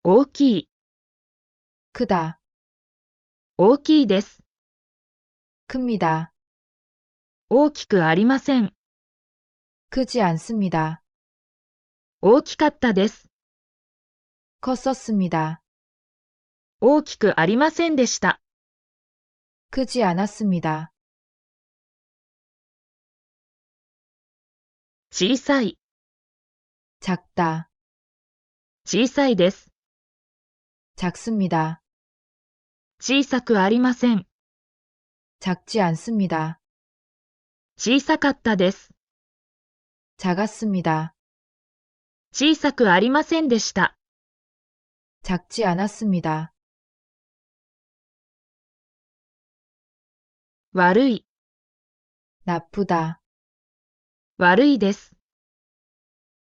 大きい、 크다, 大きいです。 큽니다, 大きくありません。 크지 않습니다, 大きかったです。 컸었습니다, 大きくありませんでした。 크지 않았습니다, 小さい、 작다, 小さいです。 작습니다, 小さくありません。 작지 않습니다, 小さかったです。 작았습니다, 小さくありませんでした。 작지 않았습니다, 悪い、 나쁘다, 悪いです。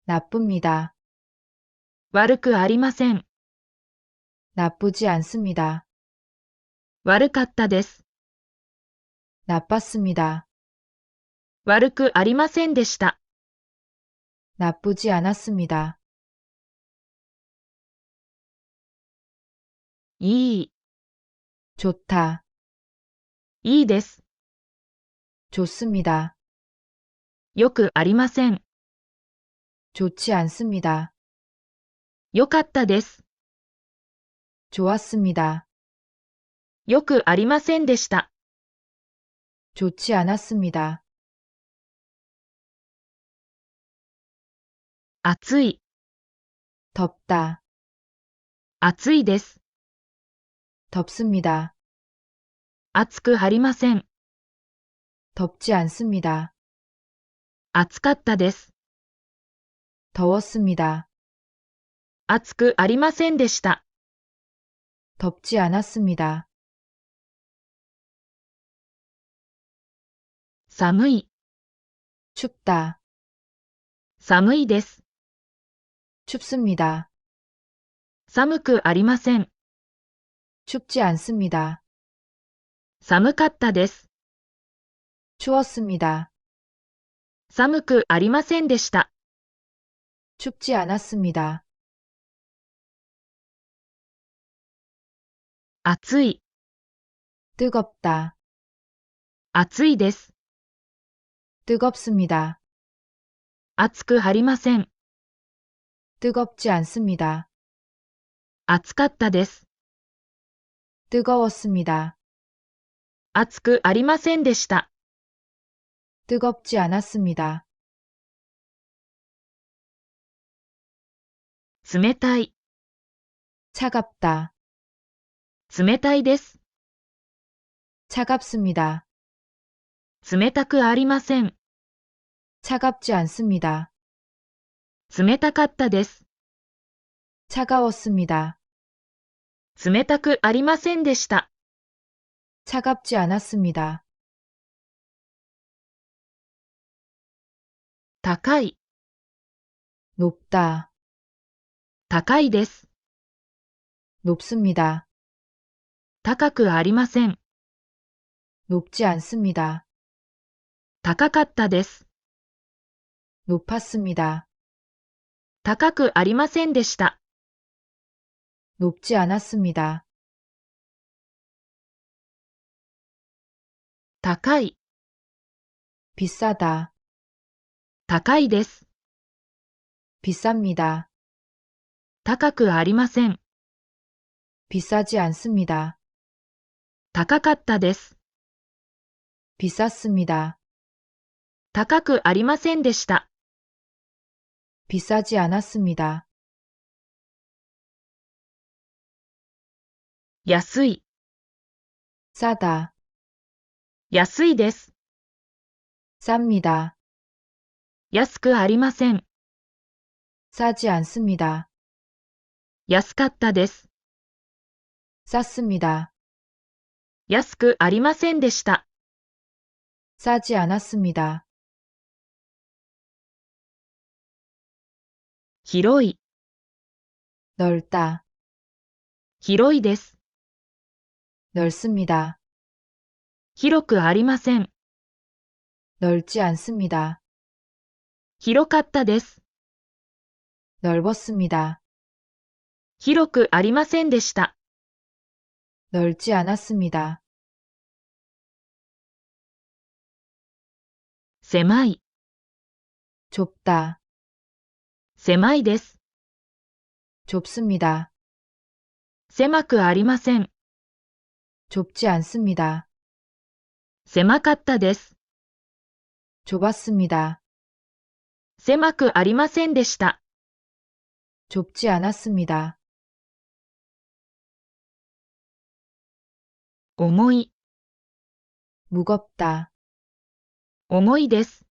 나쁩니다, 悪くありません。 나쁘지 않습니다, 悪かったです。 나빴습니다, 悪くありませんでした。 나쁘지 않았습니다, いい、 좋다, いいです。 좋습니다, よくありません。 좋지 않습니다, よかったです。 좋았습니다, よくありませんでした。 좋지 않았습니다, 暑い、 덥다, 暑いです。 덥습니다, 暑くありません。 덥지 않습니다, 暑かったです。 더웠습니다, 暑くありませんでした。 덥지 않았습니다, 寒い、 춥다, 寒いです。 춥습니다, 寒くありません。 춥지 않습니다, 寒かったです。 추웠습니다, 寒くありませんでした。 춥지 않았습니다, 暑い、 뜨겁다, 暑いです。 뜨겁습니다, 暑くありません。 뜨겁지 않습니다, 暑かったです。 뜨거웠습니다, 暑くありませんでした。 뜨겁지 않았습니다, 冷たい、 차갑다, 冷たいです。 차갑습니다, 冷たくありません。 차갑지 않습니다, 冷たかったです。 차가웠습니다, 冷たくありませんでした。 차갑지 않았습니다, 高い、 높다, 高いです。 높습니다, 高くありません。 높지 않습니다, 高かったです。 높았습니다, 高くありませんでした。 높지 않았습니다, 高い、 비싸다, 高いです。 비쌉니다, 高くありません。 비싸지 않습니다, 高かったです。 비쌌습니다, 高くありませんでした。 비싸지 않았습니다, 安い、 싸다, 安いです。 쌉니다, 安くありません。 싸지 않습니다, 安かったです。 쌌습니다, 安くありませんでした。 싸지 않았습니다, 広い、 넓다, 広いです。 넓습니다, 広くありません。 넓지 않습니다, 広かったです。 넓었습니다, 広くありませんでした。넓지 않았습니다. 狭い、 좁다. 狭いです。 좁습니다. 狭くありません。 좁지 않습니다. 狭かったです。 좁았습니다. 狭くありませんでした。 좁지 않았습니다. 重い、 무겁다. 重いです。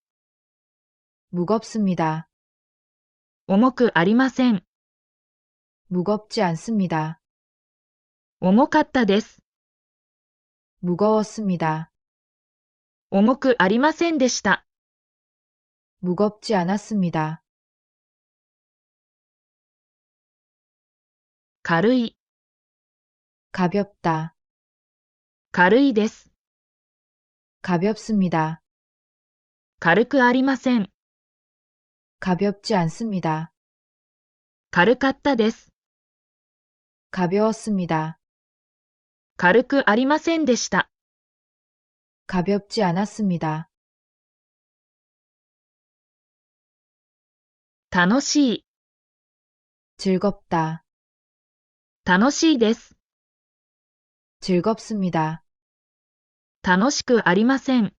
무겁습니다. 重くありません。 무겁지 않습니다. 重かったです。 무거웠습니다. 重くありませんでした。 무겁지 않았습니다. 軽い、 가볍다. 軽いです。 가볍습니다. 軽くありません。 가볍지 않습니다. 軽かったです。 가벼웠습니다. 軽くありませんでした。 가볍지 않았습니다. 楽しい、 즐겁다. 楽しいです。 즐겁습니다. 楽しくありません。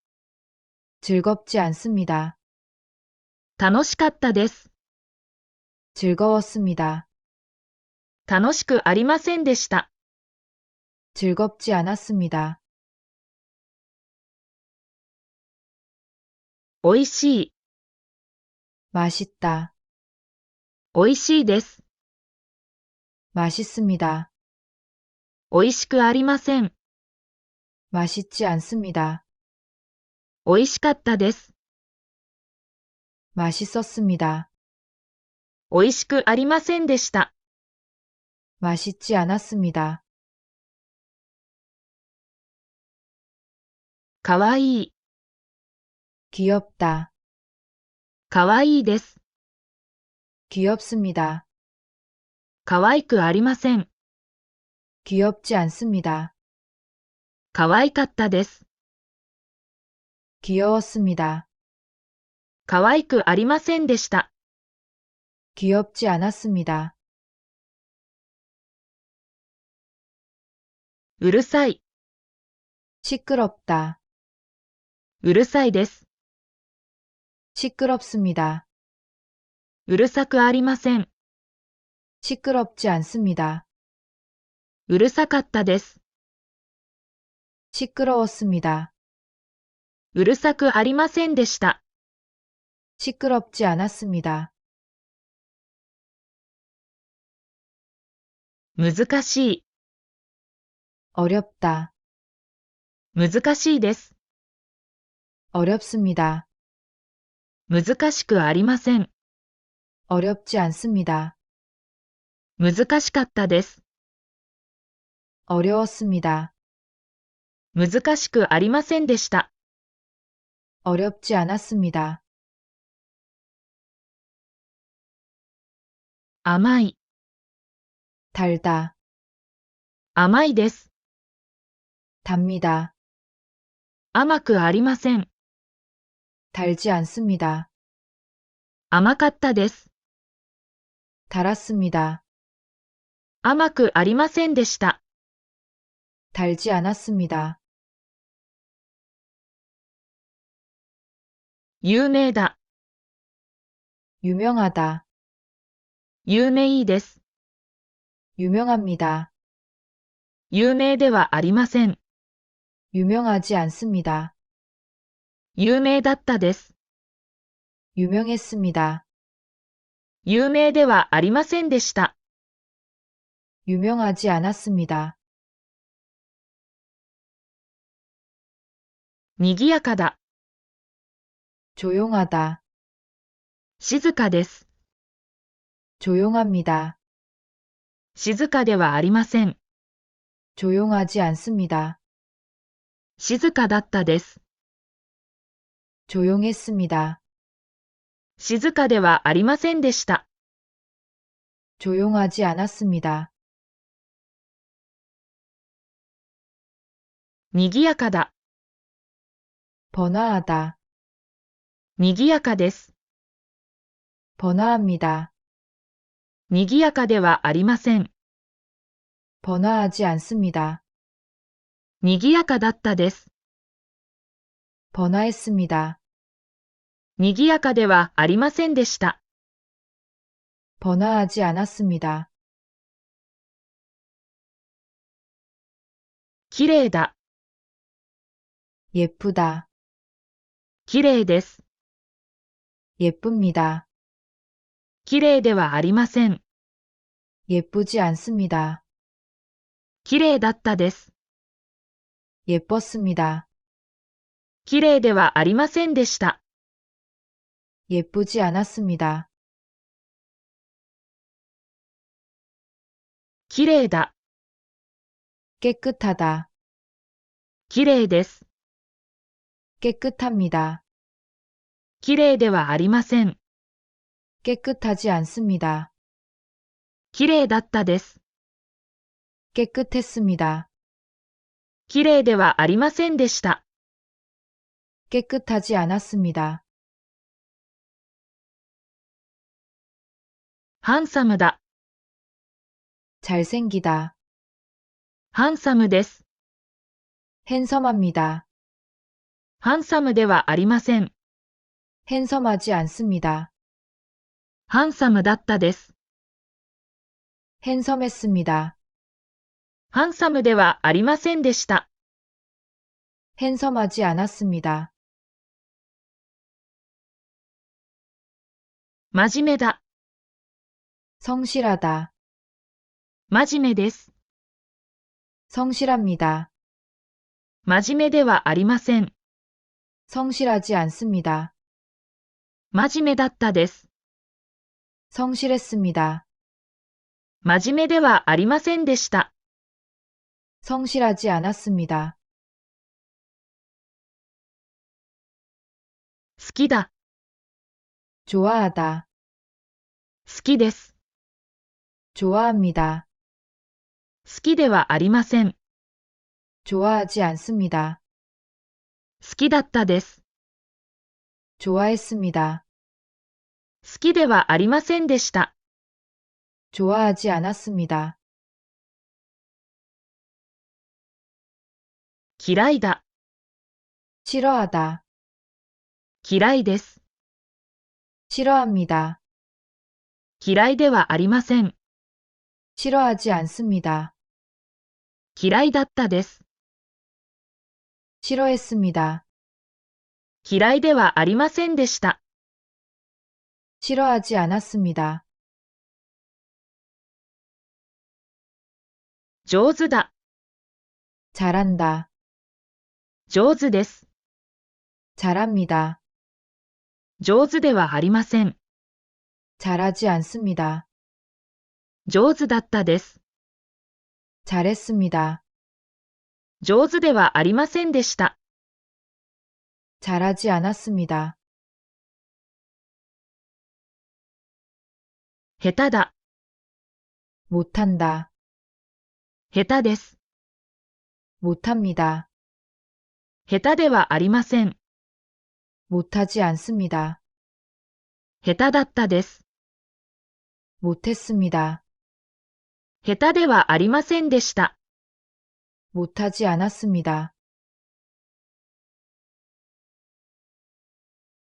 즐겁지 않습니다. 楽しかったです。 즐거웠습니다. 楽しくありませんでした。 즐겁지 않았습니다. おいしい、 맛있다. おいしいです。 맛있습니다. おいしくありません。 맛있지 않습니다. おいしかったです。 맛있었습니다. おいしくありませんでした。 맛있지 않았습니다. かわいい、 귀엽다. かわいいです。 귀엽습니다. かわいくありません。 귀엽지 않습니다. かわいかったです。 귀여웠습니다. かわいくありませんでした。 귀엽지 않았습니다. うるさい、 시끄럽다. うるさいです。 시끄럽습니다. うるさくありません。 시끄럽지 않습니다. うるさかったです。 시끄러웠습니다. うるさくありませんでした。 시끄럽지 않았습니다. 難しい、 어렵다. 難しいです。 어렵습니다. 難しくありません。 어렵지 않습니다. 難しかったです。 어려웠습니다. 難しくありませんでした。 어렵지 않았습니다. 甘い、 달다. 甘いです。 답니다. 甘くありません。 달지 않습니다. 甘かったです。 달았습니다. 甘くありませんでした。 달지 않았습니다. 有名だ、 유명하다. 有名です。 유명합니다. 有名ではありません。 유명하지 않습니다. 有名だったです。 유명했습니다. 有名ではありませんでした。 유명하지 않았습니다. にぎやかだ、 조용하다. 静かです。 조용합니다. 静かではありません。 조용하지 않습니다. 静かだったです。 조용했습니다. 静かではありませんでした。 조용하지 않았습니다. 賑やかだ。 번화하다. 賑やかです。 번화합니다. 賑やかではありません。 번화하지 않습니다. 賑やかだったです。 번화했습니다. 賑やかではありませんでした。 번화하지 않았습니다. きれいだ。 예쁘다. きれいです。 예쁩니다. きれいではありません。 예쁘지 않습니다. きれいだったです。 예뻤습니다. きれいではありませんでした。 예쁘지 않았습니다. きれいだ。 깨끗하다. きれいです。 깨끗합니다. きれいではありません。 깨끗하지 않습니다. きれいだったです。 깨끗했습니다. きれいではありませんでした。 깨끗하지 않았습니다. ハンサムだ。 잘생기다. ハンサムです。 핸섬합니다. ハンサムではありません。 핸섬하지 않습니다. ハンサムだったです。 핸섬했습니다. ハンサムではありませんでした。 핸섬하지 않았습니다. 真面目だ。 성실하다. 真面目です。 성실합니다. 真面目ではありません。 성실하지 않습니다. 真面目だったです。 성실했습니다. 真面目ではありませんでした。 성실하지 않았습니다. 好きだ。 좋아하다. 好きです。 좋아합니다. 好きではありません。 좋아하지 않습니다. 好きだったです。 좋아했습니다. 好きではありませんでした。 좋아하지 않았습니다. 嫌いだ。 싫어하다. 嫌いです。 싫어합니다. 嫌いではありません。 싫어하지 않습니다. 嫌いだったです。 싫어했습니다. 嫌いではありませんでした。 싫어하지 않았습니다. 上手だ。 잘한다. 上手です。 잘합니다. 上手ではありません。 잘하지 않습니다. 上手だったです。 잘했습니다. 上手ではありませんでした。 잘하지 않았습니다. 下手だ。 못한다. 下手です。 못합니다. 下手ではありません。 못하지 않습니다. 下手だったです。 못했습니다. 下手ではありませんでした。 못하지 않았습니다.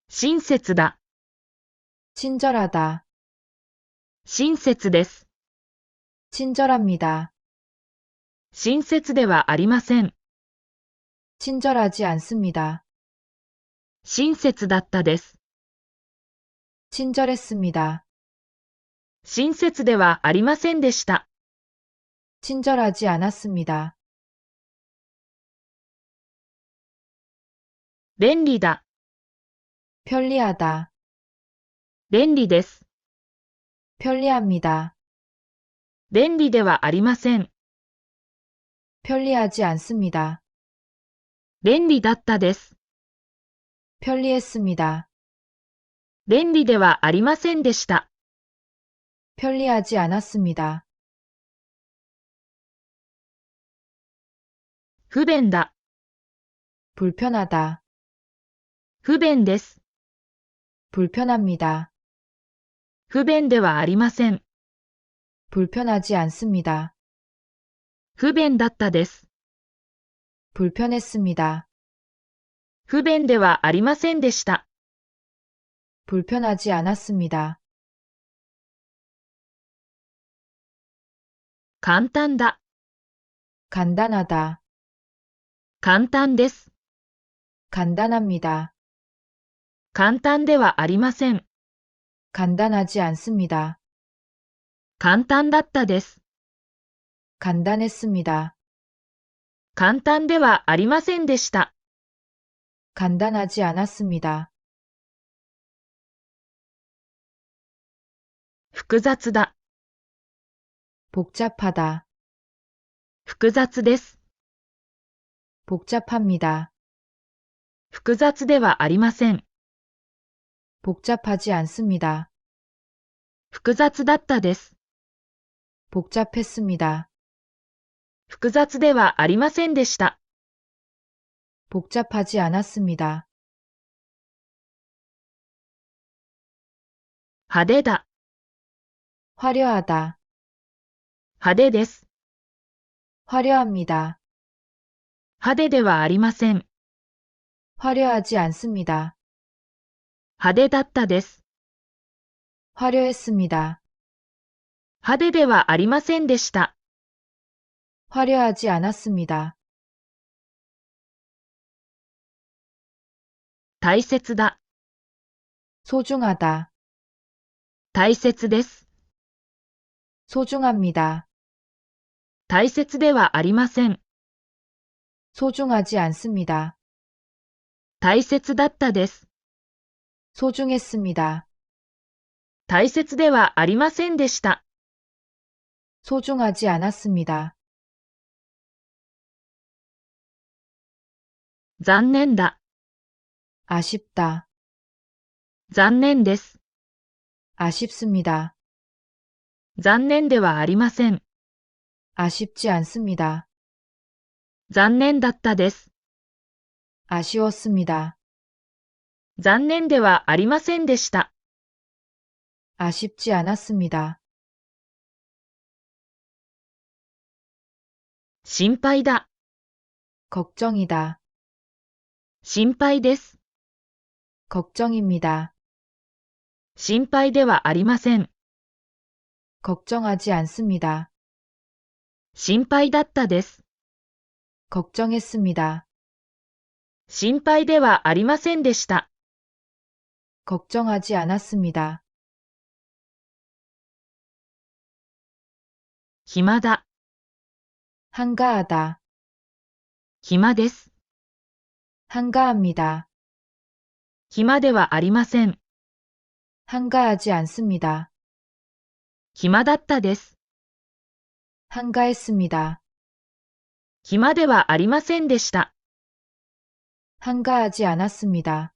親切だ。 친절하다. 親切です。 친절합니다. 親切ではありません。 친절하지 않습니다. 親切だったです。 친절했습니다. 親切ではありませんでした。 친절하지 않았습니다. 便利だ。 편리하다. 便利です。 편리합니다. 便利ではありません。 편리하지 않습니다. 便利だったです。 편리했습니다. 便利ではありませんでした。 편리하지 않았습니다. 不便だ。 불편하다. 不便です。 불편합니다. 不便ではありません。 불편하지 않습니다. 不便だったです。 불편했습니다. 不便ではありませんでした。 불편하지 않았습니다. 簡単だ。 간단하다. 簡単です。 간단합니다. 簡単ではありません。 간단하지 않습니다. 簡単だったです。 간단했습니다. 簡単ではありませんでした。 간단하지 않았습니다. 複雑だ。 복잡하다. 複雑です。 복잡합니다. 複雑ではありません。 복잡하지 않습니다. 複雑だったです。 복잡했습니다. 複雑ではありませんでした。 복잡하지 않았습니다. 派手だ。 화려하다. 派手です。 화려합니다. 派手ではありません。 화려하지 않습니다. 派手だったです。 화려했습니다. 派手ではありませんでした。 화려하지 않았습니다. 大切だ。 소중하다. 大切です。 소중합니다. 大切ではありません。 소중하지 않습니다. 大切だったです。 소중했습니다. 大切ではありませんでした。 소중하지 않았습니다. 残念だ。 아쉽다. 残念です。 아쉽습니다. 残念ではありません。 아쉽지 않습니다. 残念だったです。 아쉬웠습니다. 残念ではありませんでした。 아쉽지 않았습니다. 心配だ。 걱정이다. 心配です。 걱정입니다. 心配ではありません。 걱정하지 않습니다. 心配だったです。 걱정했습니다. 心配ではありませんでした。 걱정하지 않았습니다. 暇だ。 한가하다. 暇です。 한가합니다. 暇ではありません。 한가하지 않습니다. 暇だったです。 한가했습니다. 暇ではありませんでした。 한가하지 않았습니다.